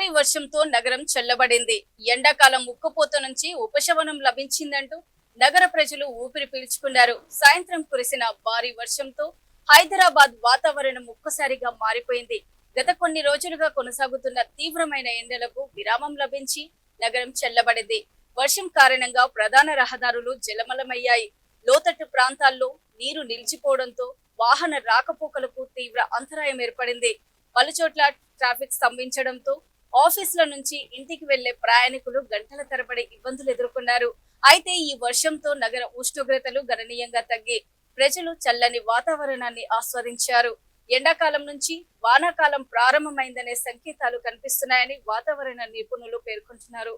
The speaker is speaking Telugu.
భారీ వర్షంతో నగరం చల్లబడింది. ఎండాకాలం ముక్కుపోత నుంచి ఉపశమనం లభించిందంటూ నగర ప్రజలు ఊపిరి పీల్చుకున్నారు. సాయంత్రం కురిసిన భారీ వర్షంతో హైదరాబాద్ వాతావరణం ఒక్కసారిగా మారిపోయింది. గత కొన్ని రోజులుగా కొనసాగుతున్న తీవ్రమైన ఎండలకు విరామం లభించి నగరం చల్లబడింది. వర్షం కారణంగా ప్రధాన రహదారులు జలమలమయ్యాయి. లోతట్టు ప్రాంతాల్లో నీరు నిలిచిపోవడంతో వాహన రాకపోకలకు తీవ్ర అంతరాయం ఏర్పడింది. పలుచోట్ల ట్రాఫిక్ స్తంభించడంతో ఆఫీసుల నుంచి ఇంటికి వెళ్లే ప్రయాణికులు గంటల తరబడి ఇబ్బందులు ఎదుర్కొన్నారు. అయితే ఈ వర్షంతో నగర ఉష్ణోగ్రతలు గణనీయంగా తగ్గి ప్రజలు చల్లని వాతావరణాన్ని ఆస్వాదించారు. ఎండాకాలం నుంచి వానాకాలం ప్రారంభమైందనే సంకేతాలు కనిపిస్తున్నాయని వాతావరణ నిపుణులు పేర్కొంటున్నారు.